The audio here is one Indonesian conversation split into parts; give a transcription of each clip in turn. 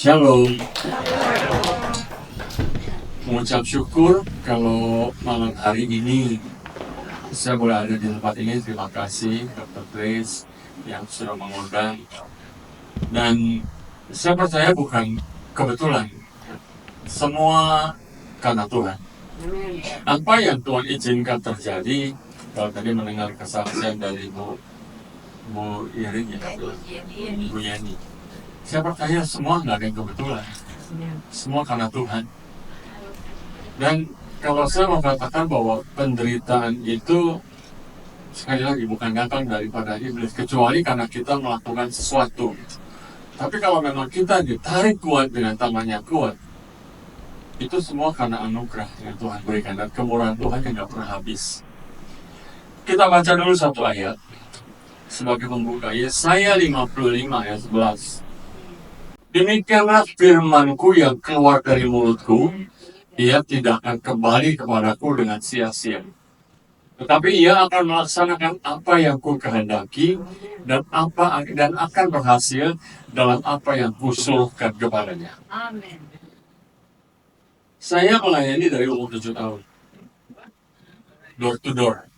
Shalom, mengucap syukur kalau malam hari ini saya boleh ada di tempat ini. Terima kasih Dr. Grace yang sudah mengundang. Dan saya percaya bukan kebetulan, semua karena Tuhan. Apa yang Tuhan izinkan terjadi, kalau tadi mendengar kesaksian dari Bu Irin ya, Bu Yeni, saya percaya semua nggak ada yang kebetulan, semua karena Tuhan. Dan kalau saya mengatakan bahwa penderitaan itu sekali lagi bukan datang daripada iblis, kecuali karena kita melakukan sesuatu. Tapi kalau memang kita ditarik kuat dengan tangannya kuat, itu semua karena anugerah yang Tuhan berikan dan kemurahan Tuhan yang gak pernah habis. Kita baca dulu satu ayat sebagai pembuka, Yesaya 55 ayat 11. Demikianlah firmanku yang keluar dari mulutku, ia tidak akan kembali kepadaku dengan sia-sia, tetapi ia akan melaksanakan apa yang ku kehendaki dan akan berhasil dalam apa yang kusuruhkan kepadanya. Amin. Saya melayani dari umur 7 tahun, door to door,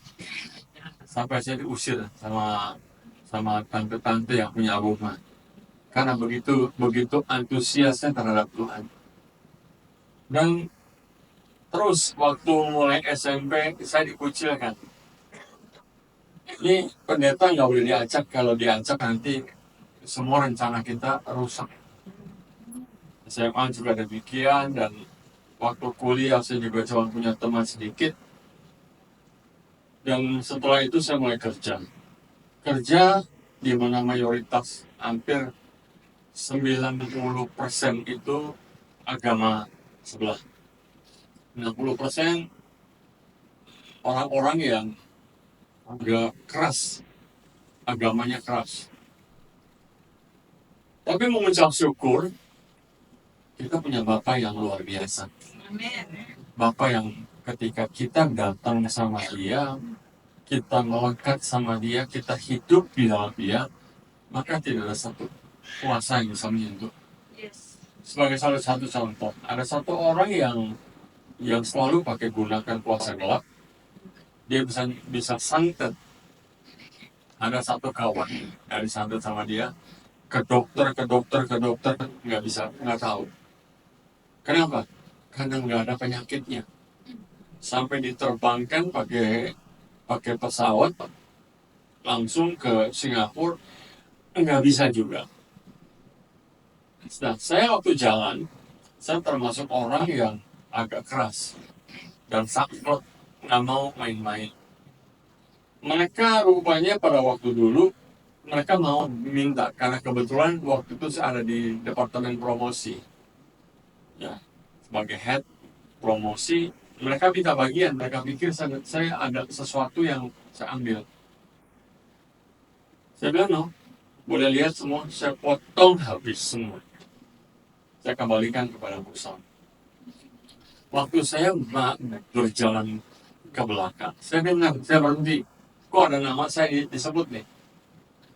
sampai saya diusir sama tante-tante yang punya rumah, karena begitu antusiasnya terhadap Tuhan. Dan terus waktu mulai SMP saya dikucilkan. Ini pendeta nggak boleh diacak, kalau diacak nanti semua rencana kita rusak. SMA juga demikian, dan waktu kuliah saya juga cuma punya teman sedikit. Dan setelah itu saya mulai kerja di mana mayoritas hampir 90% itu agama sebelah. 60% orang-orang yang agak keras, agamanya keras. Tapi mengucap syukur, kita punya Bapak yang luar biasa. Amin. Bapak yang ketika kita datang sama dia, kita melekat sama dia, kita hidup di dalam dia, maka tidak ada satu kuasa yang bisa menyentuh. Yes. Sebagai salah satu contoh, ada satu orang yang selalu pakai gunakan kuasa gelap, dia bisa santet. Ada satu kawan dari santet sama dia, ke dokter, nggak tahu. Kenapa? Karena nggak ada penyakitnya. Sampai diterbangkan pakai pesawat langsung ke Singapura, nggak bisa juga. Nah, saya waktu jalan, saya termasuk orang yang agak keras dan saklek, nggak mau main-main. Mereka rupanya pada waktu dulu, mereka mau minta, karena kebetulan waktu itu saya ada di departemen promosi, ya, sebagai head promosi. Mereka minta bagian, mereka pikir saya ada sesuatu yang saya ambil. Saya bilang, no, boleh lihat semua, saya potong habis semua. Saya kembalikan kepada perusahaan. Waktu saya berjalan ke belakang, saya dengar, saya berhenti, kok ada nama saya disebut nih.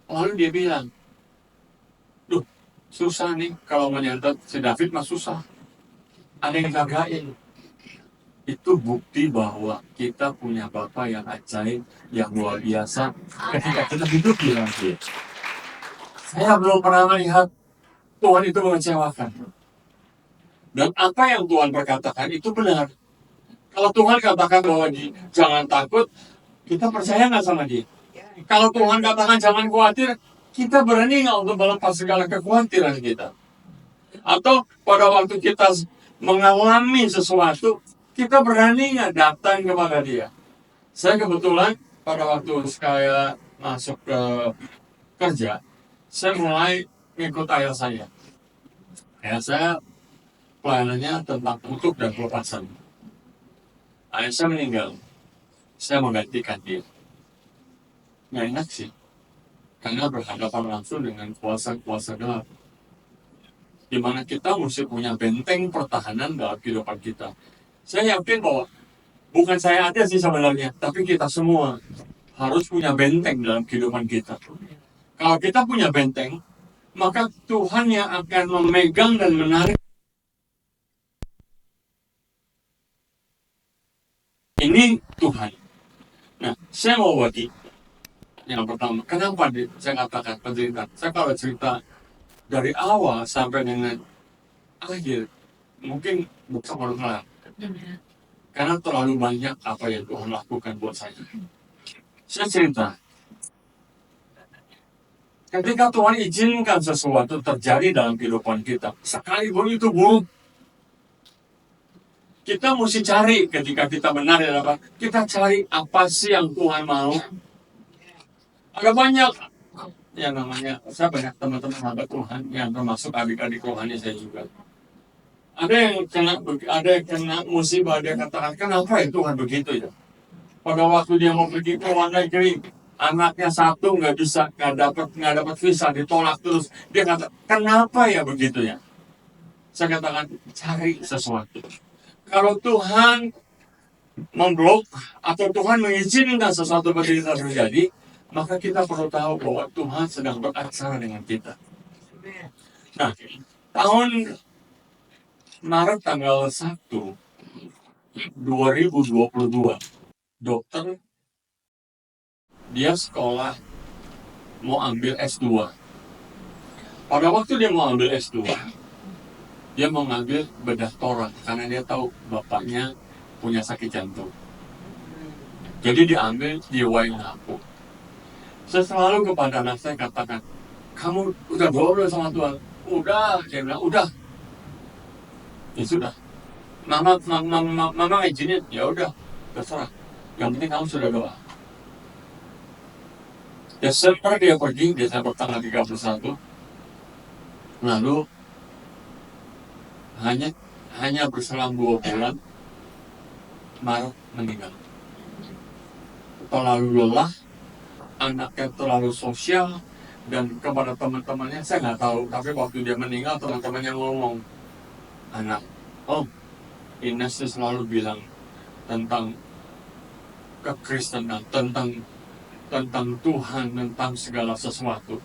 Lalu dia bilang, duh, susah nih, kalau menyantet si David mah susah, ada yang jagain. Itu bukti bahwa kita punya Bapa yang ajaib, yang luar biasa ketika kita hidup di dalam dia. Saya belum pernah melihat Tuhan itu mengecewakan. Dan apa yang Tuhan berkatakan itu benar. Kalau Tuhan katakan bahwa jangan takut, kita percaya nggak sama dia? Kalau Tuhan katakan jangan khawatir, kita berani nggak untuk melepas segala kekhawatiran kita? Atau pada waktu kita mengalami sesuatu, kita berani nggak datang kepada dia? Saya kebetulan pada waktu saya masuk ke kerja, saya mulai ngikut ayah saya. Ayah saya pelayanannya tentang kutuk dan pelepasan. Ayah saya meninggal, saya menggantikan dia. Nggak enak sih, karena berhadapan langsung dengan kuasa-kuasa gelap, di mana kita mesti punya benteng pertahanan dalam kehidupan kita. Saya yakin bahwa bukan saya aja sih sebenarnya, tapi kita semua harus punya benteng dalam kehidupan kita. Kalau kita punya benteng, maka Tuhan yang akan memegang dan menarik. Ini Tuhan. Nah, saya mau bagi yang pertama. Kenapa saya katakan penderitaan? Saya kalau cerita dari awal sampai dengan akhir, mungkin bukan perlu kelar. Karena terlalu banyak apa yang Tuhan lakukan buat saya. Saya cerita. Ketika Tuhan izinkan sesuatu terjadi dalam kehidupan kita, sekalipun itu buruk, kita mesti cari ketika kita benar dan apa. Kita cari apa sih yang Tuhan mau. Ada banyak yang namanya, saya banyak teman-teman sahabat Tuhan yang termasuk adik-adik rohani saya juga. Ada yang kena musibah, dia katakan, kenapa ya Tuhan begitu ya? Pada waktu dia mau pergi ke luar negeri, anaknya satu nggak dapat visa, ditolak terus. Dia kata, kenapa ya begitu ya? Saya katakan, cari sesuatu. Kalau Tuhan memblok atau Tuhan mengizinkan sesuatu penderitaan terjadi, maka kita perlu tahu bahwa Tuhan sedang beracara dengan kita. Nah, tahun Maret tanggal 1, 2022, dokter dia sekolah mau ambil S2. Pada waktu dia mau ambil S2, dia mau ngambil bedah torak karena dia tahu bapaknya punya sakit jantung. Jadi diambil di Waingapu. Saya selalu kepada anak saya katakan, kamu udah doa sama Tuhan? Udah, dia bilang, udah. Ya sudah. Mama izinin, ya udah, terserah. Yang penting kamu sudah doa. Desember dia pergi, Desember tanggal 31. Lalu hanya berselang 2 bulan, Maret meninggal. Terlalu lelah, anaknya terlalu sosial, dan kepada teman-temannya saya nggak tahu. Tapi waktu dia meninggal, teman-temannya ngomong, anak, Ines selalu bilang tentang kekristenan, tentang Tuhan, tentang segala sesuatu.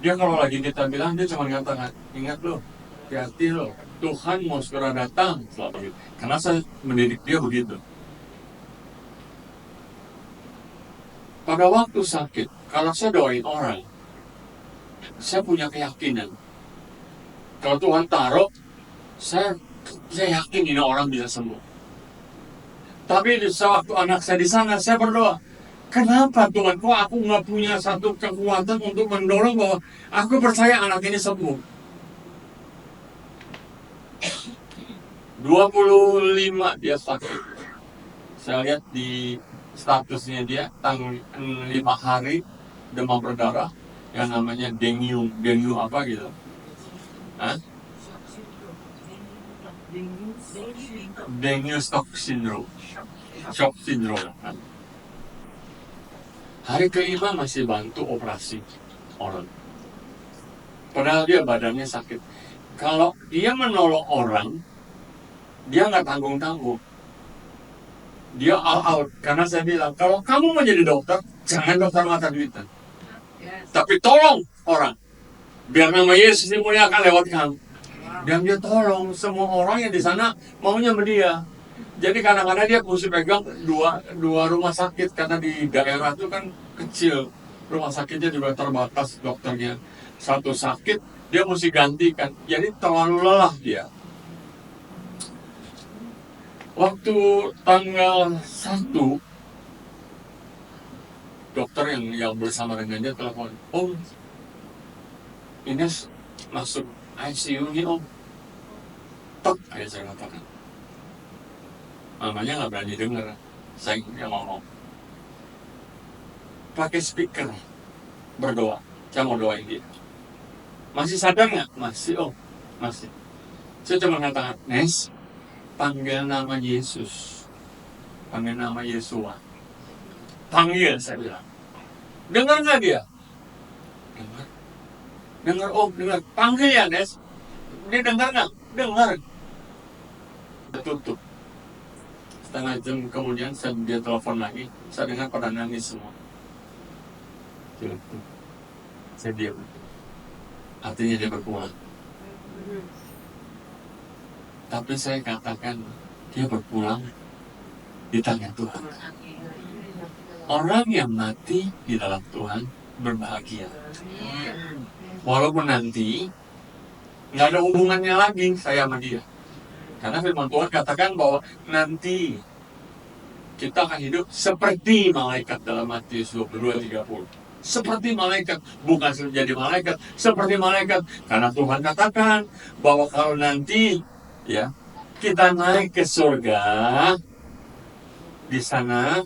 Dia kalau lagi kita bilang, dia cuma katakan, ingat loh, hati-hati loh, Tuhan mau segera datang. Selalu gitu. Karena saya mendidik dia begitu. Pada waktu sakit, kalau saya doain orang, saya punya keyakinan. Kalau Tuhan taruh, saya yakin ini orang bisa sembuh. Tapi di waktu anak saya di sana, saya berdoa, kenapa Tuhan, kok aku nggak punya satu kekuatan untuk mendorong bahwa aku percaya anak ini sembuh. 25 dia sakit. Saya lihat di statusnya dia, tanggal 5 hari demam berdarah, yang namanya dengue apa gitu. Hah? Dengue shock syndrome. Hari ke-5 masih bantu operasi orang. Padahal dia badannya sakit. Kalau dia menolong orang, dia nggak tanggung-tanggung. Dia all out. Karena saya bilang, kalau kamu menjadi dokter, jangan dokter mata duitan. Tapi tolong orang. Biar nama Yesus dimuliakan lewat kamu. Dan dia tolong semua orang yang di sana maunya sama dia. Jadi kadang-kadang dia mesti pegang dua rumah sakit karena di daerah itu kan kecil, rumah sakitnya juga terbatas dokternya. Satu sakit dia mesti gantikan, jadi terlalu lelah dia. Waktu tanggal 1, dokter yang bersama dengan dia telepon, Ines masuk ICU nih Tok, aja saya katakan. Mamanya nggak berani dengar, saya yang ngomong. Pakai speaker, berdoa, saya mau doain dia. Masih sadar nggak? Masih, masih. Saya cuma katakan, Nes, panggil nama Yesus, panggil nama Yesua, panggil, saya bilang. Dengar nggak dia? Dengar, dengar. Panggil ya, Nes. Dia dengar nggak? Dengar. Tutup. Setengah jam kemudian dia telepon lagi, saya dengar pada nangis semua. Saya diam. artinya dia berpulang. Tapi saya katakan dia berpulang di tangan Tuhan. Orang yang mati di dalam Tuhan berbahagia. Walaupun nanti nggak ada hubungannya lagi saya sama dia. Karena firman Tuhan katakan bahwa nanti kita akan hidup seperti malaikat dalam Matius 22:30. Seperti malaikat, bukan menjadi malaikat, seperti malaikat. Karena Tuhan katakan bahwa kalau nanti ya kita naik ke surga, di sana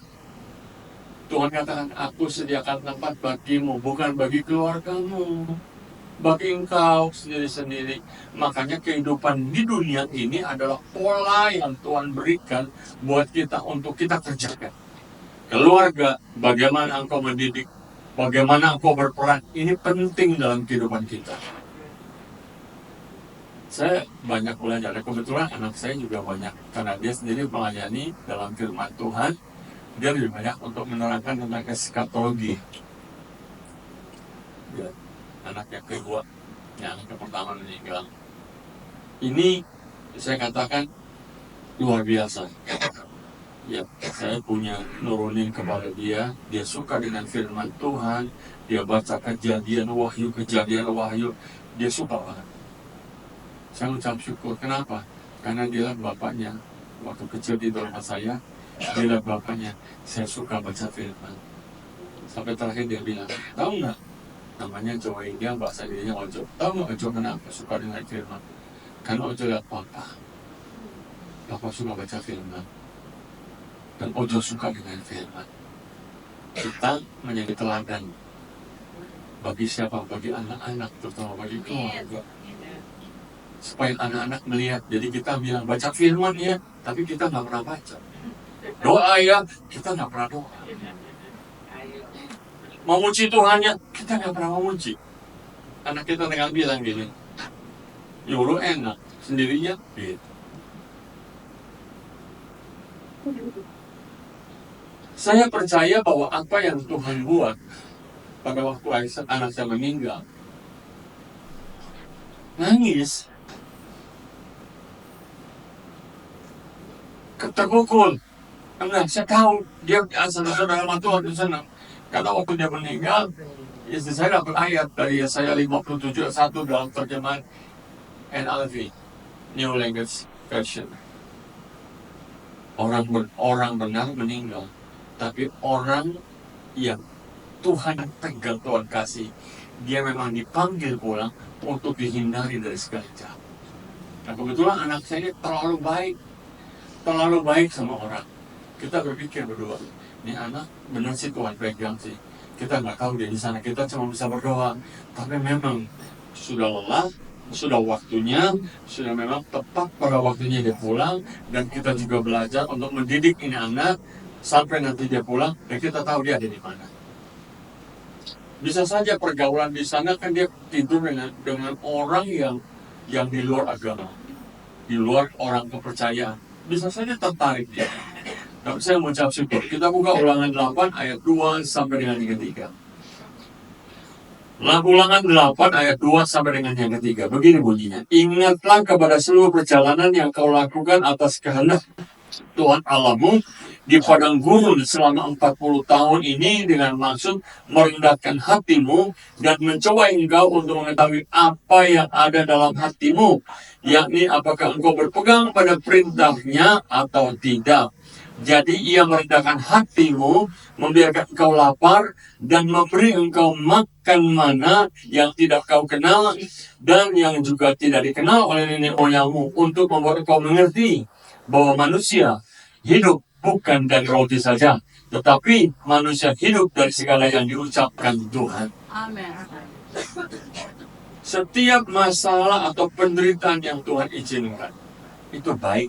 Tuhan katakan, aku sediakan tempat bagimu, bukan bagi keluargamu, bagi engkau sendiri-sendiri. Makanya kehidupan di dunia ini adalah pola yang Tuhan berikan buat kita untuk kita kerjakan. Keluarga, bagaimana engkau mendidik, bagaimana engkau berperan, ini penting dalam kehidupan kita. Saya banyak belajar, kebetulan anak saya juga banyak, karena dia sendiri melayani dalam firman Tuhan. Dia lebih banyak untuk menerangkan tentang eskatologi. Ya, anak yang kedua, yang pertama meninggal. Ini saya katakan luar biasa. Ya, saya punya nurunin kepada dia. Dia suka dengan firman Tuhan. Dia baca kejadian wahyu, dia suka banget. Saya ucap syukur. Kenapa? Karena dia bapaknya. Waktu kecil di rumah saya, dia bapaknya, saya suka baca firman. Sampai terakhir dia bilang, tahu nggak? Namanya Joey, dia bahasa dirinya Ojo. Tahu nggak Ojo kenapa suka dengan firman? Karena Ojo lihat Papa suka baca firman. Dan Ojo suka dengan firman. Kita menjadi teladan bagi siapa? Bagi anak-anak, terutama bagi keluarga. Supaya anak-anak melihat. Jadi kita bilang baca firman ya, tapi kita nggak pernah baca. Doa ya, kita nggak pernah doa. Memuji Tuhannya, kita nggak pernah memuji. Anak kita tinggal bilang gini, Yoro enak, sendirinya gitu. Saya percaya bahwa apa yang Tuhan buat pada waktu anak saya meninggal, nangis, terpukul. Karena saya tahu dia asal saudara Tuhan di sana. Karena waktu dia meninggal, istri saya dapat ayat dari Yesaya 57:1 dalam terjemahan NLV, New Language Version. Orang benar meninggal, tapi orang yang Tuhan pegang, Tuhan kasih, dia memang dipanggil pulang untuk dihindari dari segala jahat. Nah kebetulan anak saya ini terlalu baik sama orang. Kita berpikir berdua, ini anak benar sih Tuhan pegang sih. Kita nggak tahu dia di sana, kita cuma bisa berdoa. Tapi memang sudah lelah, sudah waktunya, sudah memang tepat pada waktunya dia pulang. Dan kita juga belajar untuk mendidik ini anak sampai nanti dia pulang dan kita tahu dia ada di mana. Bisa saja pergaulan di sana kan dia tidur dengan orang yang di luar agama, di luar orang kepercayaan. Bisa saja tertarik dia. Tapi saya mengucap syukur. Kita buka Ulangan 8 ayat 2 sampai dengan yang ketiga. Ulangan 8 ayat 2 sampai dengan yang ketiga. Begini bunyinya. Ingatlah kepada seluruh perjalanan yang kau lakukan atas kehendak Tuhan Allahmu di padang gurun selama 40 tahun ini dengan maksud merendahkan hatimu dan mencoba engkau untuk mengetahui apa yang ada dalam hatimu, yakni apakah engkau berpegang pada perintahnya atau tidak. Jadi ia merendahkan hatimu, membiarkan engkau lapar, dan memberi engkau makan mana yang tidak kau kenal, dan yang juga tidak dikenal oleh nenek moyangmu, untuk membuat engkau mengerti bahwa manusia hidup bukan dari roti saja, tetapi manusia hidup dari segala yang diucapkan Tuhan. Amin. Setiap masalah atau penderitaan yang Tuhan izinkan, itu baik.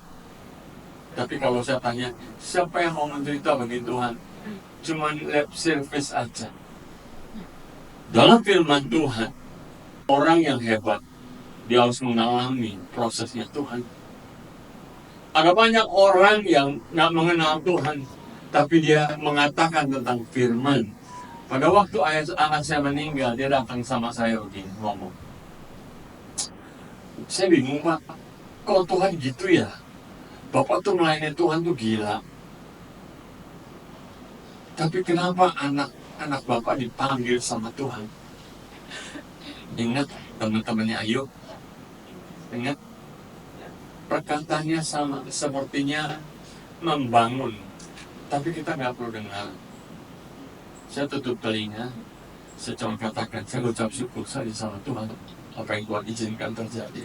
Tapi kalau saya tanya, siapa yang mau menderita bagi Tuhan? Cuman lip service aja. Dalam firman Tuhan, orang yang hebat, dia harus mengalami prosesnya Tuhan. Ada banyak orang yang nggak mengenal Tuhan, tapi dia mengatakan tentang firman. Pada waktu anak saya meninggal, dia datang sama saya begini, ngomong, Saya bingung, Pak. Kok Tuhan gitu ya? Bapak tuh melayani Tuhan tuh gila. Tapi kenapa anak Bapak dipanggil sama Tuhan? Ingat teman-temannya Ayub? Ingat perkataannya sama sepertinya membangun, tapi kita nggak perlu dengar. Saya tutup telinga, saya cuma katakan, saya ucap syukur saya sama Tuhan apa yang Tuhan izinkan terjadi.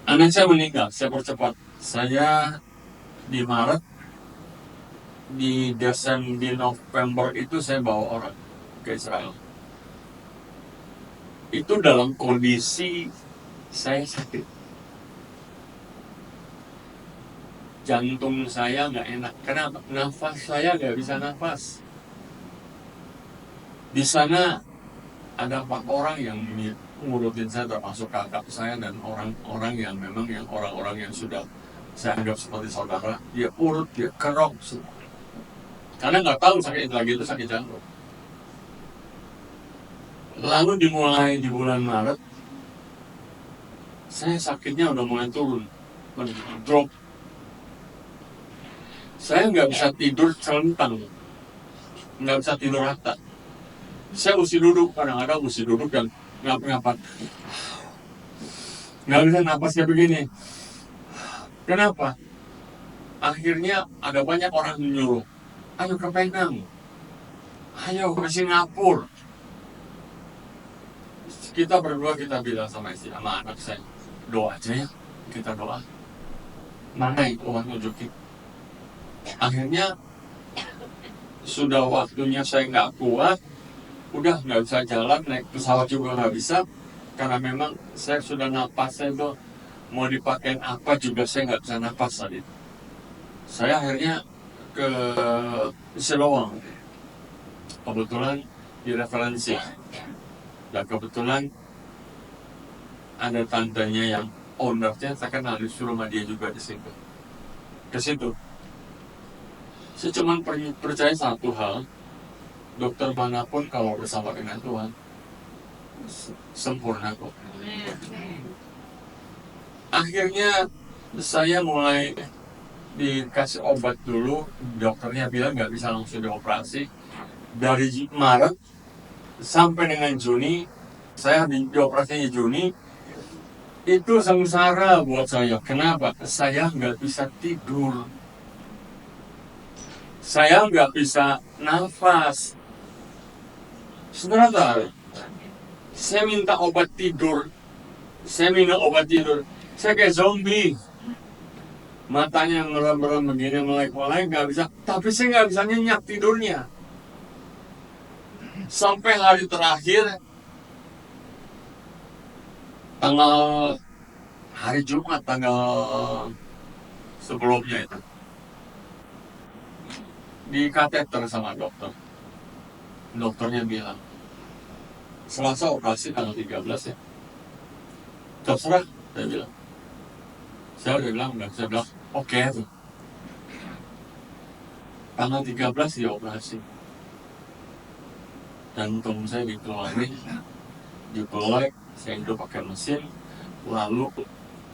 Anak saya meninggal, saya percepat. Saya di Maret, di Desember, di November itu saya bawa orang ke Israel. Itu dalam kondisi saya sakit. Jantung saya nggak enak. Kenapa? Nafas saya nggak bisa nafas. Di sana ada 4 orang yang ngurutin saya, termasuk kakak saya dan orang-orang yang memang orang-orang yang sudah saya anggap seperti saudara. Dia urut, dia kerok, karena nggak tahu sakit lagi itu sakit jantung. Lalu dimulai di bulan Maret, saya sakitnya udah mulai turun, drop. Saya nggak bisa tidur celentang, nggak bisa tidur rata. Saya mesti duduk, kadang-kadang mesti duduk dan ngap-ngapan. Nggak bisa napas kayak begini. Kenapa? Akhirnya ada banyak orang menyuruh, ayo ke Penang, ayo ke Singapura. Kita berdua kita bilang sama istri, sama anak saya, doa aja ya, kita doa. Mana itu Tuhan tunjukin. Akhirnya sudah waktunya saya nggak kuat, udah nggak bisa jalan, naik pesawat juga nggak bisa, karena memang saya sudah napas saya itu mau dipakai apa juga saya nggak bisa napas tadi. Saya akhirnya ke Silowang, kebetulan di referensi, dan kebetulan ada tantenya yang ownernya saya kenal, disuruh sama dia juga di situ. Ke situ, saya cuma percaya satu hal, dokter manapun kalau bersama dengan Tuhan sempurna kok. Akhirnya saya mulai dikasih obat dulu, dokternya bilang nggak bisa langsung dioperasi. Dari Maret sampai dengan Juni, saya dioperasinya Juni, itu sengsara buat saya. Kenapa? Saya nggak bisa tidur, saya nggak bisa nafas. Saudara, saya minta obat tidur, saya minum obat tidur, saya kayak zombie. Matanya merem-merem begini, melek-melek, nggak bisa. Tapi saya nggak bisa nyenyak tidurnya. Sampai hari terakhir, hari Jumat, tanggal sebelumnya itu, di kateter sama dokter. Dokternya bilang, Selasa operasi tanggal 13 ya. Terserah, saya bilang. Saya bilang, oke tuh. Tanggal 13 dia operasi. Jantung saya dikeluarin, dipelek, saya hidup pakai mesin, lalu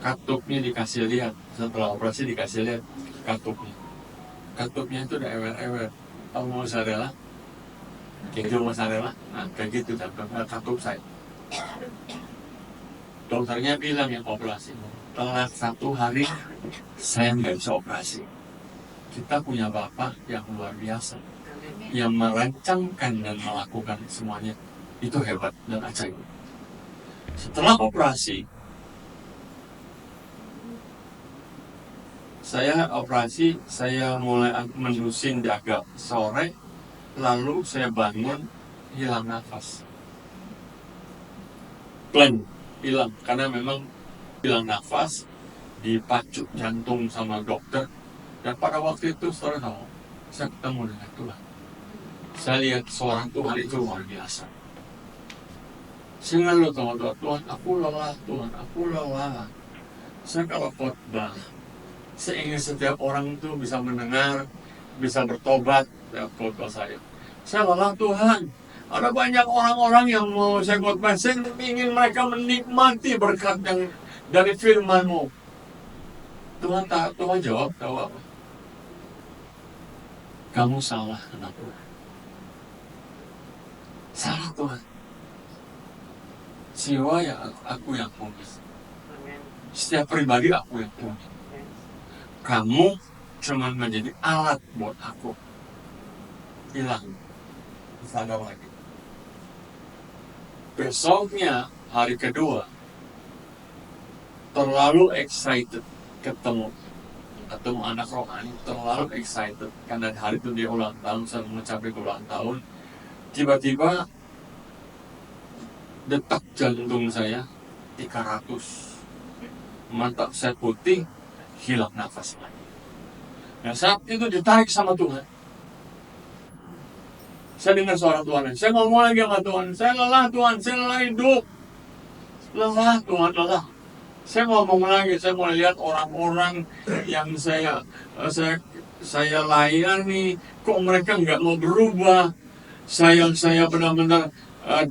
katupnya dikasih lihat. Setelah operasi dikasih lihat katupnya. Katupnya itu udah ewer-ewer. Tahu mozzarella? Keju mozzarella? Nah, kayak gitu katup saya. Dokternya bilang yang operasi, telat 1 hari, saya nggak bisa operasi. Kita punya Bapak yang luar biasa, yang merancangkan dan melakukan semuanya. Itu hebat dan ajaib. Setelah operasi, saya mulai mendusin di agak sore, lalu saya bangun, hilang nafas. Plan, hilang, karena memang hilang nafas, dipacu jantung sama dokter. Dan pada waktu itu, saudara tahu, saya ketemu dengan Tuhan. Saya lihat seorang Tuhan itu luar biasa. Saya ngeluh sama Tuhan, aku lelah Tuhan, aku lelah. Saya kalau khotbah, saya ingin setiap orang itu bisa mendengar, bisa bertobat dari khotbah saya. Saya lelah Tuhan, Ada banyak orang-orang yang mau saya khotbah, saya ingin mereka menikmati berkat yang dari firman-Mu. Tuhan jawab, tahu apa? Kamu salah, anakku. Salah, Tuhan. Jiwa ya aku yang punya. Setiap pribadi aku yang punya. Kamu cuma menjadi alat buat aku. Hilang. Sadar lagi. Besoknya, hari kedua, terlalu excited ketemu anak rohani, terlalu excited karena hari itu dia ulang tahun, saya mencapai ulang tahun. Tiba-tiba detak jantung saya 300, mata saya putih, hilang nafas lagi. Nah, saat itu ditarik sama Tuhan. Saya dengar suara Tuhan, saya ngomong lagi sama Tuhan, saya lelah Tuhan, saya lelah hidup. Lelah Tuhan, lelah. Saya ngomong lagi, saya mulai lihat orang-orang yang saya layani, kok mereka nggak mau berubah. Saya benar-benar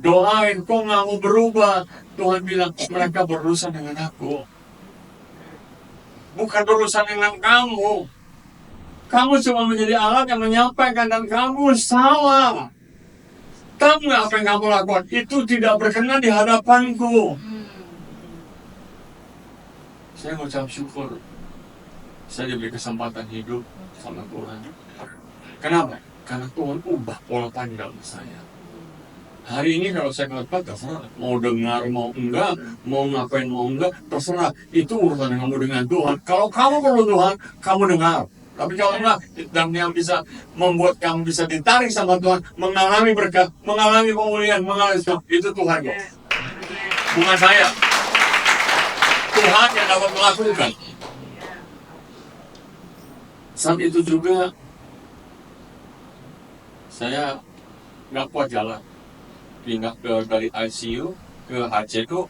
doain, kok nggak mau berubah. Tuhan bilang, mereka berurusan dengan aku, bukan berurusan dengan kamu. Kamu cuma menjadi alat yang menyampaikan, dan kamu salah. Tahu nggak apa yang kamu lakukan? Itu tidak berkenan di hadapanku. Saya mengucap syukur saya diberi kesempatan hidup sama Tuhan. Kenapa? Karena Tuhan ubah pola pandang saya. Hari ini kalau saya khotbah, terserah. Mau dengar, mau enggak, mau ngapain, mau enggak, terserah. Itu urusan kamu dengan Tuhan. Kalau kamu perlu Tuhan, kamu dengar. Tapi kalau enggak, dan yang bisa membuat kamu bisa ditarik sama Tuhan, mengalami berkat, mengalami pemulihan, itu Tuhan kok. Bukan saya. Tuhan yang dapat melakukan. Saat itu juga saya nggak kuat jalan, pindah dari ICU ke HC itu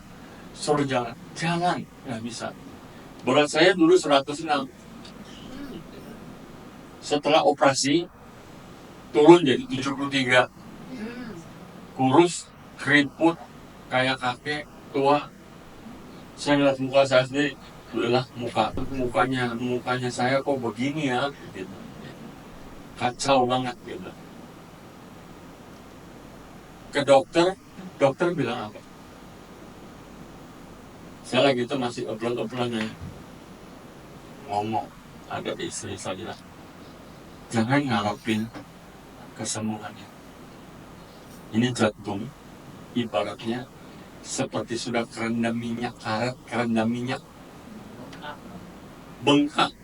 suruh jalan nggak bisa. Berat saya dulu 106. Setelah operasi turun jadi 73. Kurus, keriput, kayak kakek tua. Saya ngeliat muka saya sendiri, lah mukanya saya kok begini ya, gitu. Kacau banget gitu. Ke dokter bilang apa? Saya lagi itu masih obrolan-obrolannya, ngomong, ada istri saya, jangan ngarepin kesembuhannya. Ini jantung, ibaratnya seperti sudah kerendam minyak, karet kerendam minyak, bengkak.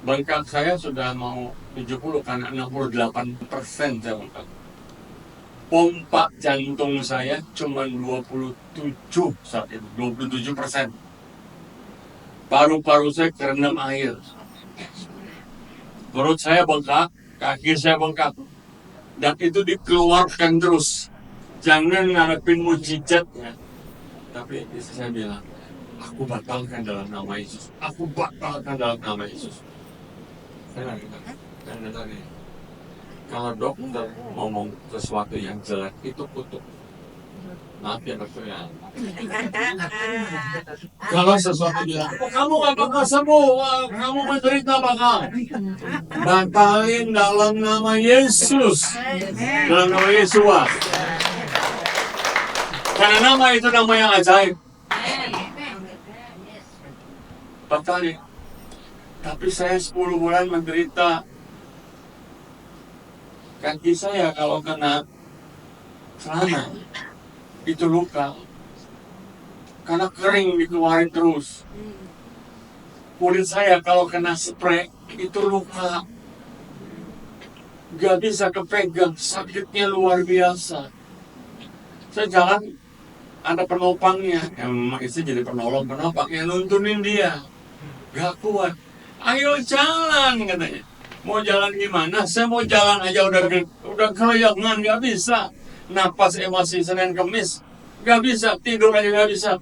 Bengkak saya sudah mau 70 karena 68% saya bengkak. Pompa jantung saya cuma 27 saat itu, 27%. Paru-paru saya kerendam air. Perut saya bengkak, kaki saya bengkak. Dan itu dikeluarkan terus. Jangan ngarepin mujizat ya. Tapi istri saya bilang, aku batalkan dalam nama Yesus. Aku batalkan dalam nama Yesus. Saya nggak tadi. Kalau dokter ngomong sesuatu yang jelek, itu kutuk. Maaf ya dokter ya. Kalau sesuatu bilang, kamu gak bakal sembuh, kamu menderita bakal. Batalin dalam nama Yesus. Dalam nama Yesus. Karena nama itu nama yang ajaib. Batalin. Tapi saya 10 bulan menderita. Kaki saya kalau kena celana itu luka. Karena kering dikeluarin terus. Kulit saya kalau kena spray itu luka. Gak bisa kepegang, sakitnya luar biasa. Saya jalan, ada penopangnya, yang istri jadi penopang yang nuntunin dia. Gak kuat. Ayo jalan katanya. Mau jalan gimana? Saya mau jalan aja udah kelayangan, gak bisa. Napas masih Senin Kemis, gak bisa. Tidur aja gak bisa.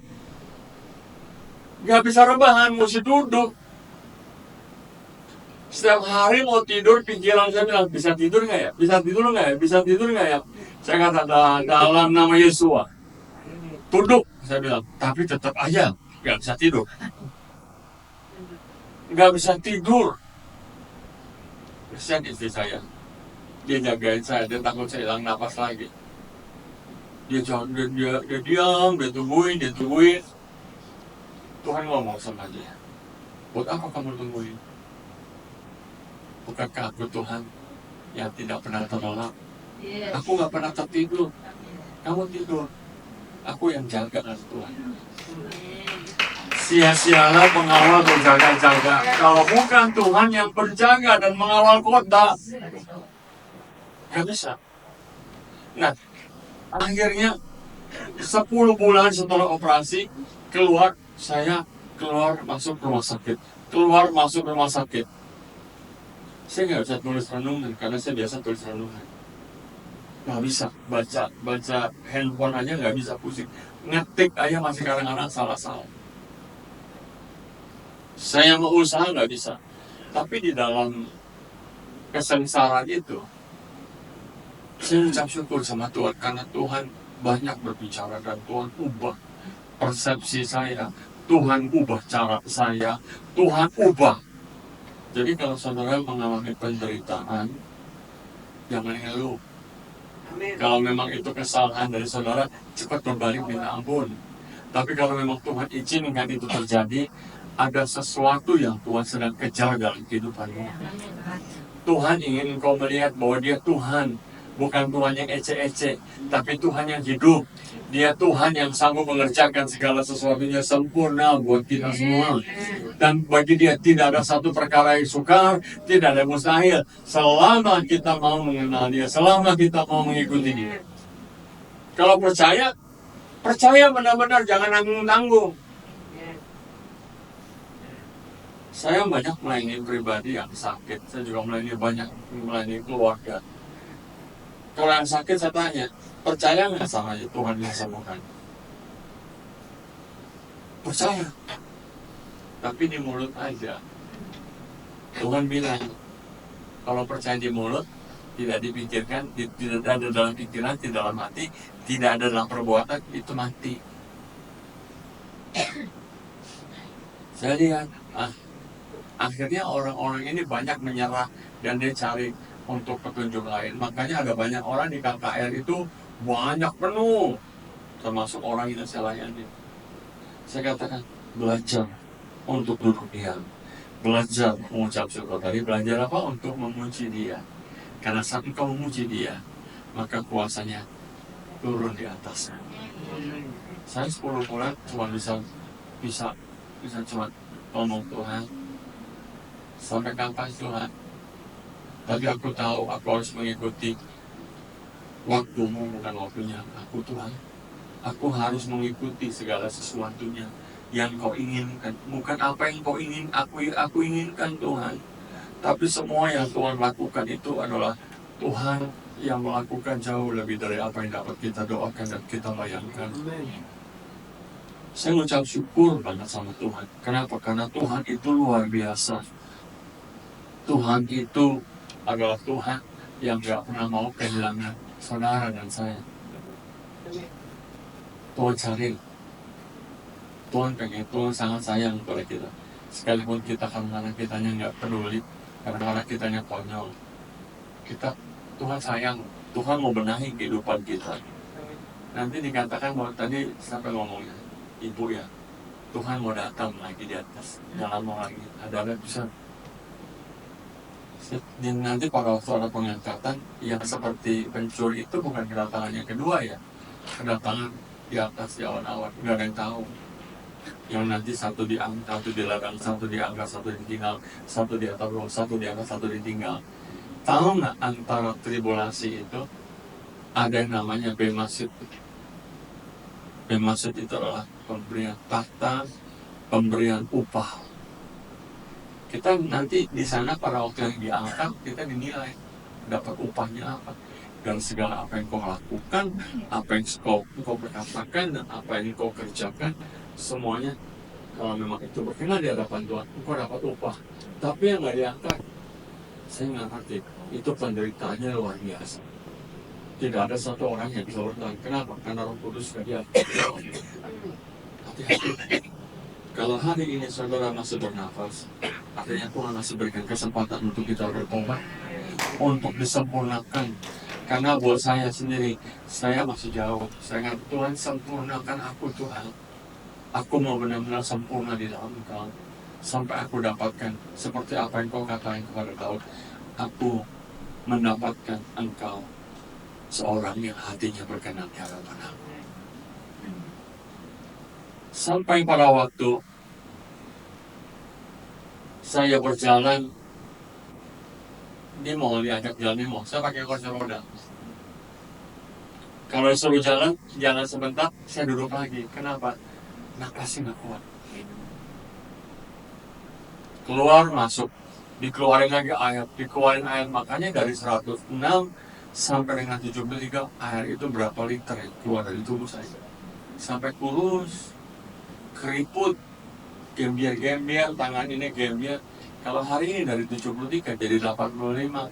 Gak bisa rebahan, mesti duduk. Setiap hari mau tidur, pikiran saya bilang, bisa tidur gak ya? Bisa tidur gak ya? Bisa tidur gak ya? Saya kata dalam nama Yesus, tunduk. Saya bilang, tapi tetap aja nggak bisa tidur. Nggak bisa tidur. Kesian istri saya. Dia jagain saya, dia takut saya hilang napas lagi. Dia diam, dia tungguin. Tuhan ngomong sama dia, buat apa kamu tungguin? Bukankah aku Tuhan yang tidak pernah terlelap? Aku nggak pernah tertidur. Kamu tidur, aku yang jaga Tuhan. Sia-sialah pengawal berjaga-jaga kalau bukan Tuhan yang berjaga dan mengawal kota. Gak bisa. Nah, akhirnya 10 bulan setelah operasi, saya keluar masuk rumah sakit. Saya nggak bisa tulis renungan karena saya biasa tulis renungan. Nggak bisa baca handphone aja nggak bisa, pusing. Ngetik aja masih kadang-kadang salah-salah. Saya mau usaha nggak bisa. Tapi di dalam kesengsaraan itu, saya ucap syukur sama Tuhan karena Tuhan banyak berbicara dan Tuhan ubah persepsi saya, Tuhan ubah cara saya, Tuhan ubah. Jadi kalau saudara mengalami penderitaan, jangan ngeluh. Kalau memang itu kesalahan dari saudara, cepat berbalik minta ampun. Tapi kalau memang Tuhan izinkan itu terjadi, ada sesuatu yang Tuhan sedang kejar dalam kehidupanmu. Tuhan ingin engkau melihat bahwa Dia Tuhan, bukan Tuhan yang ece-ece, tapi Tuhan yang hidup. Dia Tuhan yang sanggup mengerjakan segala sesuatunya sempurna buat kita semua. Dan bagi Dia tidak ada satu perkara yang sukar, tidak ada mustahil. Selama kita mau mengenal Dia, selama kita mau mengikuti Dia. Kalau percaya benar-benar, jangan nanggung-nanggung. Saya banyak melayani pribadi yang sakit, saya juga melayani keluarga. Kalau yang sakit saya tanya, percaya nggak sama Tuhan yang sembuhkan? Percaya. Tapi di mulut aja. Tuhan bilang, kalau percaya di mulut, tidak dipikirkan, tidak ada dalam pikiran, tidak dalam hati, tidak ada dalam perbuatan, itu mati. Saya lihat, akhirnya orang-orang ini banyak menyerah dan dia cari untuk petunjuk lain. Makanya ada banyak orang di KKR itu banyak penuh, termasuk orang yang saya layani. Saya katakan, belajar untuk duduk diam, belajar mengucap syukur. Tadi belajar apa? Untuk memuji Dia. Karena saat engkau memuji Dia, maka kuasanya turun di atasnya. Saya 10 bulan cuma bisa cuma ngomong, Tuhan, sampai kapan Tuhan? Tapi aku tahu aku harus mengikuti waktumu, bukan waktunya aku, Tuhan. Aku harus mengikuti segala sesuatunya yang kau inginkan, bukan apa yang kau ingin aku inginkan, Tuhan. Tapi semua yang Tuhan lakukan itu adalah Tuhan yang melakukan jauh lebih dari apa yang dapat kita doakan dan kita bayangkan. Saya mengucap syukur banget sama Tuhan. Kenapa? Karena Tuhan itu luar biasa. Tuhan itu adalah Tuhan yang gak pernah mau kehilangan saudara dan saya. Tuhan cari, Tuhan sangat sayang kepada kita. Sekalipun kita kadang-kadang kitanya nggak peduli, kadang-kadang kitanya konyol, Tuhan sayang, Tuhan mau benahi kehidupan kita. Nanti dikatakan bahwa tadi sampai ngomongnya, Ibu ya, Tuhan mau datang lagi di atas, jangan mau lagi, ada bisa. Dan nanti pada waktu ada pengangkatan yang seperti pencuri itu bukan kedatangan yang kedua ya, kedatangan di atas di awan-awan, nggak ada yang tahu. Yang nanti satu diangkat, satu dilarang, satu diangkat, satu ditinggal, satu di atas, satu diangkat, satu ditinggal. Tahu nggak antara tribulasi itu ada yang namanya bemasit. Bemasit itu adalah pemberian tahta, pemberian upah. Kita nanti di sana pada waktu yang diangkat, kita dinilai dapat upahnya apa, dan segala apa yang kau lakukan, apa yang kau berkatakan, dan apa yang kau kerjakan, semuanya kalau memang itu berkenan di hadapan Tuhan, kau dapat upah. Tapi yang nggak diangkat, saya nggak ngerti, itu penderitaannya luar biasa. Tidak ada satu orang yang bisa bertahan. Kenapa? Karena Roh Kudus sudah hati-hati. Kalau hari ini saudara masih bernafas, artinya Tuhan masih berikan kesempatan untuk kita bertobat, untuk disempurnakan. Karena buat saya sendiri, saya masih jauh. Saya kata, Tuhan sempurnakan aku Tuhan. Aku mau benar-benar sempurna di dalam Engkau. Sampai aku dapatkan seperti apa yang Kau katakan kepada Daud. Aku mendapatkan Engkau, seorang yang hatinya berkenan di hadapan aku. Sampai pada waktu saya berjalan di mall, diajak jalan di mall, saya pakai kursi roda. Kalau suruh jalan sebentar, saya duduk lagi. Kenapa? Napasnya nggak kuat. Keluar masuk, dikeluarin lagi air, dikeluarin air. Makanya dari 106 sampai dengan 73, air itu berapa liter ya keluar dari tubuh saya. Sampai kurus, keriput, gembir-gembir, tangan ini gembir. Kalau hari ini dari 73 jadi 85,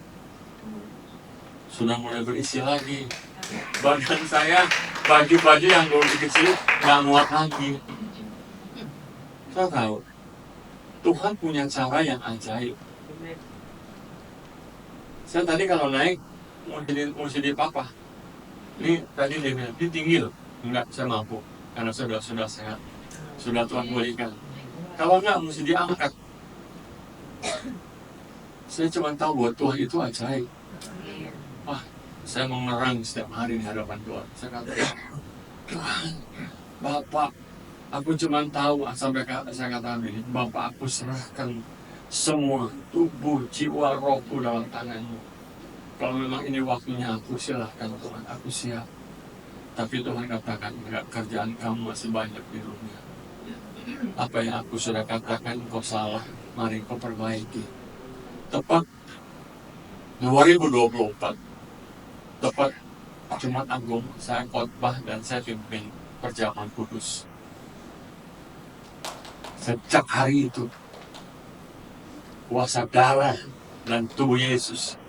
sudah mulai berisi lagi. Badan saya, baju-baju yang dulu kecil nggak muat lagi. Saya tahu Tuhan punya cara yang ajaib. Saya tadi kalau naik mesti di papa. Ini tadi dia bilang, ini tinggi loh. Enggak, saya mampu. Karena sudah sehat. Sudah Tuhan berikan. Kalau enggak, mesti diangkat. Saya cuma tahu bahwa Tuhan itu ajaib. Saya mengerang setiap hari di hadapan Tuhan. Saya kata, Tuhan, Bapak, aku cuma tahu, sampai saya katakan ini, Bapak, aku serahkan semua tubuh, jiwa, rohku dalam tangan-Mu. Kalau memang ini waktunya aku, silahkan Tuhan, aku siap. Tapi Tuhan katakan, enggak, kerjaan kamu masih banyak di dunia. Apa yang aku sudah katakan, kau salah, mari kau perbaiki. Tepat 2024, tepat Jumat Agung, saya khotbah dan saya pimpin perjamuan kudus. Sejak hari itu, kuasa darah dan tubuh Yesus,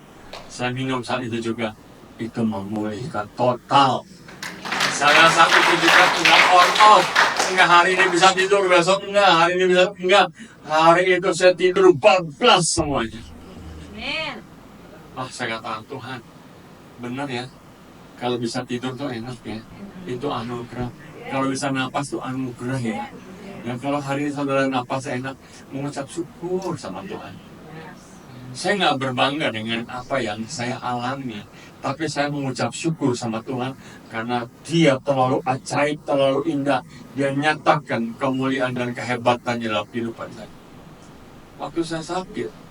saya minum saat itu juga, itu memulihkan total. Saya satu tunjukkan enggak on off, enggak hari ini bisa tidur, besok enggak, hari ini bisa enggak. Hari itu saya tidur bablas semuanya. Saya katakan, Tuhan, benar ya, kalau bisa tidur tuh enak ya, itu anugerah. Kalau bisa napas tuh anugerah ya. Dan kalau hari ini saudara napas enak, mengucap syukur sama Tuhan. Saya nggak berbangga dengan apa yang saya alami, tapi saya mengucap syukur sama Tuhan karena Dia terlalu ajaib, terlalu indah. Dia nyatakan kemuliaan dan kehebatannya dalam kehidupan saya. Waktu saya sakit,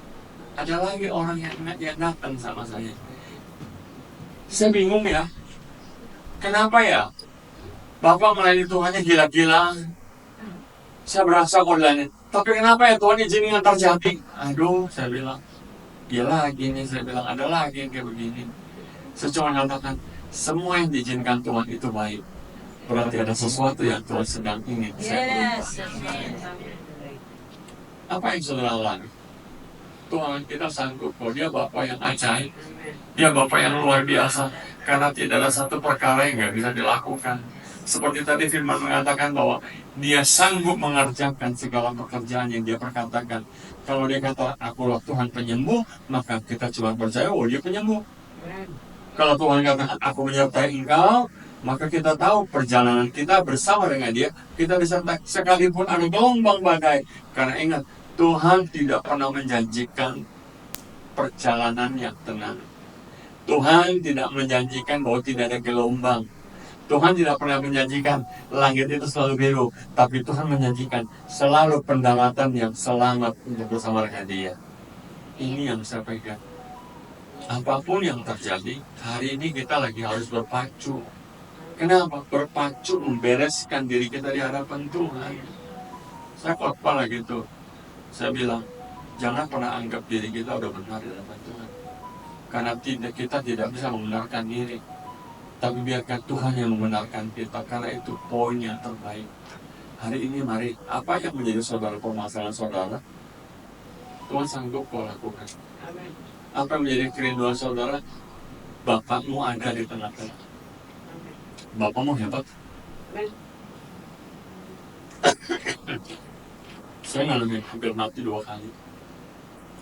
ada lagi orang yang datang sama saya. Saya bingung ya, kenapa ya Bapak melayani Tuhannya gila-gilaan? Saya berasa korbannya, tapi kenapa ya Tuhan izinkan terjadi? Aduh, saya bilang, gila lagi nih, saya bilang, ada lagi yang kayak begini. Saya cuma katakan, semua yang diizinkan Tuhan itu baik. Berarti ada sesuatu yang Tuhan sedang ingin saya ubah. Apa yang saudara lakukan? Tuhan kita sanggup kok, Dia Bapa yang ajaib, Dia Bapa yang luar biasa, karena tidak ada satu perkara yang nggak bisa dilakukan. Seperti tadi firman mengatakan bahwa Dia sanggup mengerjakan segala pekerjaan yang Dia perkatakan. Kalau Dia kata, akulah Tuhan penyembuh, maka kita cuma percaya, oh Dia penyembuh. Kalau Tuhan kata, aku menyertai engkau, maka kita tahu perjalanan kita bersama dengan Dia, kita disertai sekalipun ada gelombang badai. Karena ingat, Tuhan tidak pernah menjanjikan perjalanan yang tenang. Tuhan tidak menjanjikan bahwa tidak ada gelombang. Tuhan tidak pernah menjanjikan langit itu selalu biru. Tapi Tuhan menjanjikan selalu pendaratan yang selamat untuk bersama dengan Dia. Ini yang saya pegang. Apapun yang terjadi, hari ini kita lagi harus berpacu. Kenapa? Berpacu membereskan diri kita di hadapan Tuhan. Saya khotbah lagi tuh. Saya bilang, jangan pernah anggap diri kita udah benar di hadapan Tuhan. Karena kita tidak bisa membenarkan diri. Tapi biarkan Tuhan yang membenarkan kita, karena itu poin yang terbaik. Hari ini mari, apa yang menjadi saudara permasalahan saudara, Tuhan sanggup kok lakukan. Apa yang menjadi kerinduan saudara, Bapakmu ada di tengah-tengah. Bapakmu hebat. Saya ngalamin hampir mati 2 kali.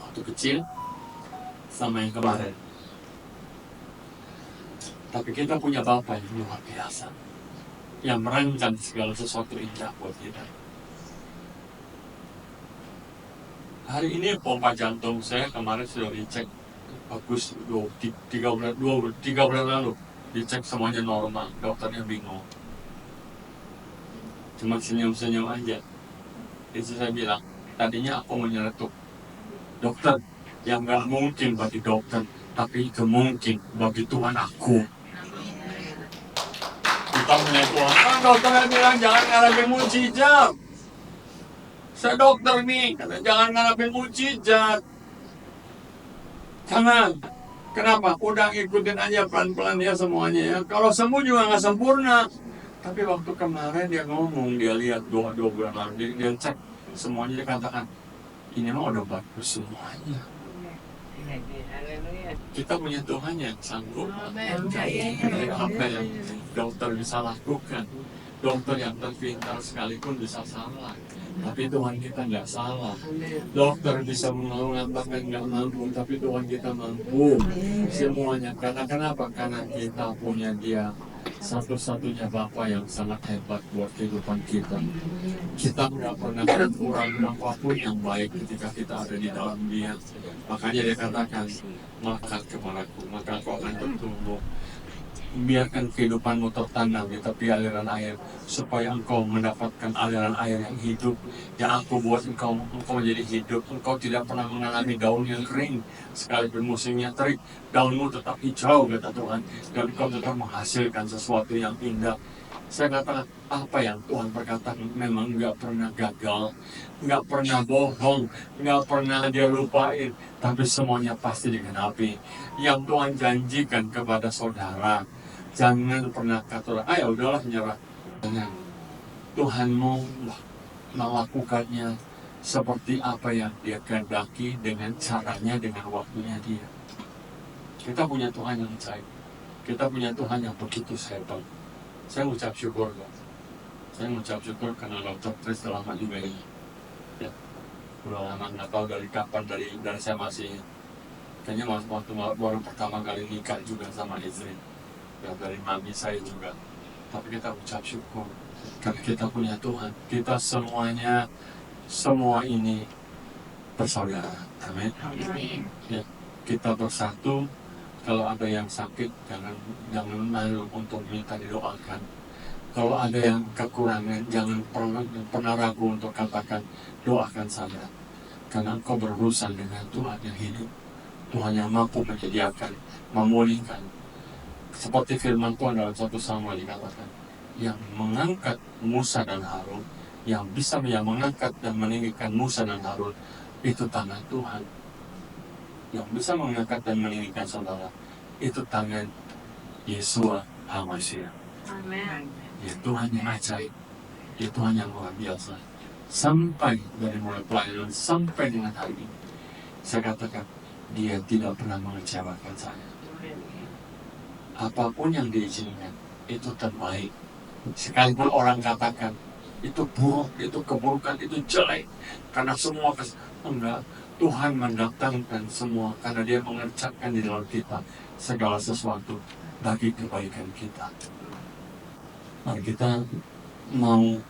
Waktu kecil sama yang kemarin. Tapi kita punya Bapak yang luar biasa, yang merancang segala sesuatu indah buat kita. Hari ini pompa jantung saya kemarin sudah dicek bagus, 3 bulan lalu dicek semuanya normal. Dokternya bingung, cuma senyum-senyum aja. Itu saya bilang, tadinya aku mau nyeletuk, dokter, yang gak mungkin bagi dokter, tapi itu mungkin bagi Tuhan aku. Kita punya Tuhan. Kan dokternya bilang jangan ngarepin mujizat. Saya dokter nih, kata jangan ngarepin mujizat. Jangan. Kenapa? Udah ikutin aja pelan-pelan ya semuanya ya. Kalau sembuh juga nggak sempurna. Tapi waktu kemarin dia ngomong, dia lihat 2 bulan lalu, dia cek semuanya, dia katakan, ini mah udah bagus semuanya. Kita punya Tuhan yang sanggup dari apa yang dokter bisa lakukan. Dokter yang terpintar sekalipun bisa salah, tapi Tuhan kita nggak salah. Dokter bisa mengatakan nggak mampu, tapi Tuhan kita mampu semuanya. Karena kenapa? Karena kita punya Dia, satu-satunya Bapa yang sangat hebat buat kehidupan kita. Kita nggak pernah kurang apapun yang baik ketika kita ada di dalam Dia. Makanya Dia katakan, melekat kepadaku, maka kau akan bertumbuh. Biarkan kehidupanmu tertanam di tepi aliran air, supaya engkau mendapatkan aliran air yang hidup, yang aku buat engkau menjadi hidup. Engkau tidak pernah mengalami daun yang kering, sekalipun musimnya terik, daunmu tetap hijau, kata Tuhan, dan engkau tetap menghasilkan sesuatu yang indah. Saya katakan, apa yang Tuhan berkatakan memang nggak pernah gagal, nggak pernah bohong, nggak pernah dia lupain, tapi semuanya pasti digenapi. Yang Tuhan janjikan kepada saudara, jangan pernah kata, ayo udahlah menyerah. Tuhanmu melakukannya seperti apa yang Dia kehendaki, dengan caranya, dengan waktunya Dia. Kita punya Tuhan yang baik, kita punya Tuhan yang begitu hebat. Saya mengucap syukur, saya mengucap syukur karena Dr. Tris lama juga ini. Ya, udah lama, nggak tahu dari kapan, dari saya masih, kayaknya waktu baru pertama kali nikah juga sama istri. Ya, dari mami saya juga. Tapi kita ucap syukur karena kita punya Tuhan. Kita semuanya, semua ini bersaudara. Amin. Ya, kita bersatu. Kalau ada yang sakit, jangan malu untuk minta didoakan. Kalau ada yang kekurangan, jangan pernah ragu untuk katakan, doakan saya. Karena engkau berurusan dengan Tuhan yang hidup, Tuhan yang mampu menyediakan, memulihkan. Seperti firman Tuhan dalam 1 Samuel dikatakan, yang mengangkat Musa dan Harun, yang bisa mengangkat dan meninggikan Musa dan Harun, itu tangan Tuhan. Yang bisa mengangkat dan meninggikan saudara, itu tangan Yesua HaMashiach. Amen. Ya Tuhan yang ajaib, ya Tuhan yang luar biasa. Sampai dari mulai pelayanan sampai dengan hari ini, saya katakan, Dia tidak pernah mengecewakan saya. Apapun yang diizinkan, itu terbaik. Sekalipun orang katakan, itu buruk, itu keburukan, itu jelek, karena semua enggak. Tuhan mendatangkan semua karena Dia mengerjakan di dalam kita segala sesuatu bagi kebaikan kita. Mari kita mau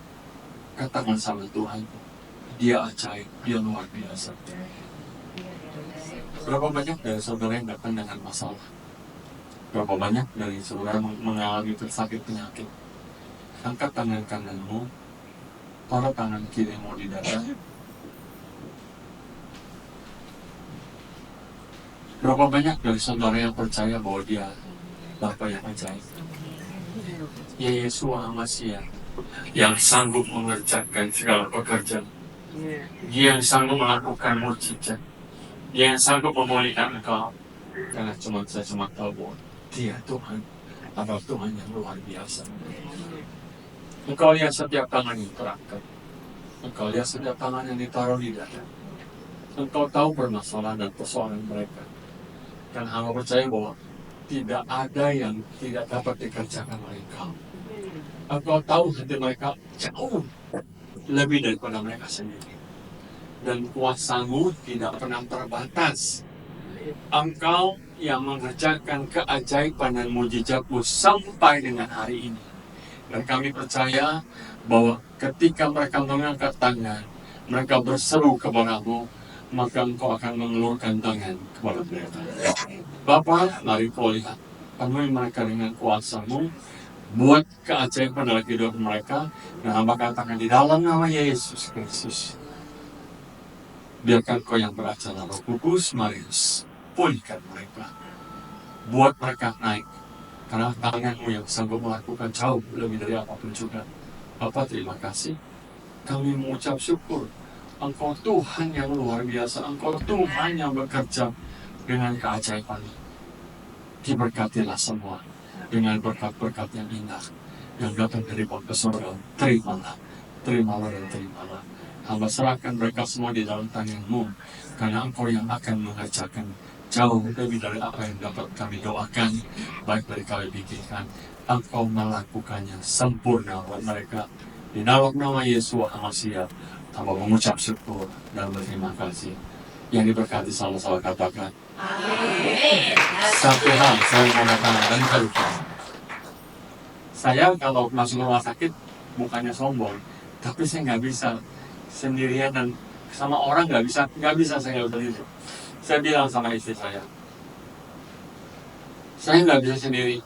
katakan sama Tuhan, Dia ajaib, Dia luar biasa. Berapa banyak dari saudara yang datang dengan masalah? Berapa banyak dari saudara mengalami tersakit penyakit? Angkat tangan kananmu, taruh tangan kirimu di dada. Berapa banyak dari saudara yang percaya bahwa Dia Bapa yang ajaib? Ya Yesua HaMashiach yang sanggup mengerjakan segala pekerjaan. Dia yang sanggup melakukan mujizat. Dia yang sanggup memulihkan engkau. Karena saya cuma tahu bahwa Dia Tuhan adalah Tuhan yang luar biasa. Engkau lihat setiap tangan yang terangkat. Engkau lihat setiap tangan yang ditaruh di dada. Engkau tahu permasalahan dan persoalan mereka. Dan hamba percaya bahwa tidak ada yang tidak dapat dikerjakan oleh Engkau. Engkau tahu hati mereka jauh lebih daripada mereka sendiri. Dan kuasa-Mu tidak pernah terbatas. Engkau yang mengerjakan keajaiban dan mujizat-Mu sampai dengan hari ini. Dan kami percaya bahwa ketika mereka mengangkat tangan, mereka berseru kepada-Mu, maka Engkau akan mengelurkan tangan kepada mereka. Bapa, mari Kau lihat, penuhi mereka dengan kuasa-Mu, buat keajaiban dalam kehidupan mereka, dan hamba katakan di dalam nama Yesus Kristus, biarkan Kau yang beracara, Roh Kudus, mari pulihkan mereka, buat mereka naik, karena tangan-Mu yang sanggup melakukan jauh lebih dari apapun juga. Bapa, terima kasih. Kami mengucap syukur. Engkau Tuhan yang luar biasa. Engkau Tuhan yang bekerja dengan keajaiban. Diberkatilah semua dengan berkat-berkat yang indah yang datang dari bapa surga. Terimalah, terimalah dan terimalah. Hamba serahkan mereka semua di dalam tangan-Mu, karena Engkau yang akan mengerjakan jauh lebih dari apa yang dapat kami doakan, baik dari kami pikirkan. Engkau melakukannya sempurna buat mereka. Di dalam nama Yesus HaMashiach, hamba mengucap syukur dan berterima kasih. Yang diberkati sama-sama katakan amin. Satu hal saya mau katakan dan terlupa. Saya kalau masuk rumah sakit bukannya sombong, tapi saya nggak bisa sendirian dan sama orang nggak bisa saya sendiri. Saya bilang sama istri saya nggak bisa sendiri,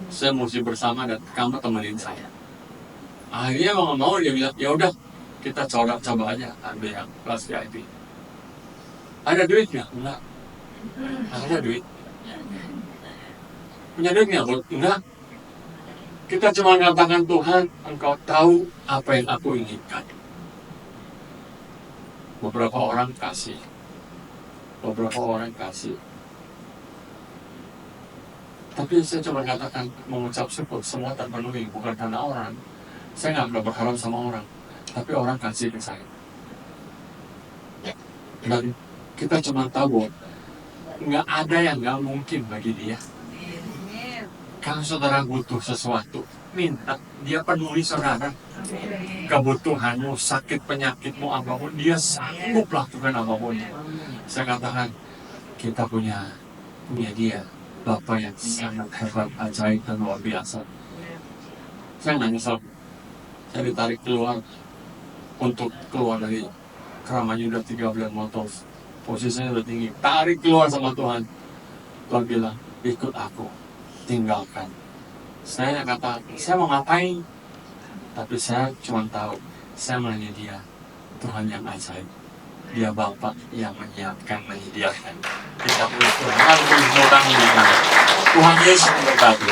saya mesti bersama dan kamu temenin saya. Akhirnya mau dia bilang ya udah kita coba aja ambil yang kelas VIP. Ada duit nggak? Enggak. Ada duit. Punya duit nggak? Enggak. Kita cuma mengatakan Tuhan, Engkau tahu apa yang aku inginkan. Beberapa orang kasih. Tapi saya cuma katakan mengucap syukur semua terpenuhi, bukan karena orang. Saya nggak berharap sama orang, tapi orang kasih ke saya. Dan kita cuma tahu nggak ada yang nggak mungkin bagi Dia. Kalau saudara butuh sesuatu, minta, Dia penuhi saudara. Kebutuhanmu, sakit penyakitmu apapun, Dia sanggup lakukan apapun. Saya katakan kita punya Dia, Bapa yang sangat hebat, ajaib dan luar biasa. Saya nggak nyesal. Saya ditarik keluar untuk keluar dari keramaian udah 3 bulan motor. Posisinya udah tinggi. Tarik keluar sama Tuhan. Tuhan bilang, ikut aku. Tinggalkan. Saya kata, saya mau ngapain? Tapi saya cuma tahu, saya melayani Dia. Tuhan yang ajaib. Dia Bapa yang menyiapkan, menyediakan. Kita punya Tuhan. Tuhan Yesus memberkati.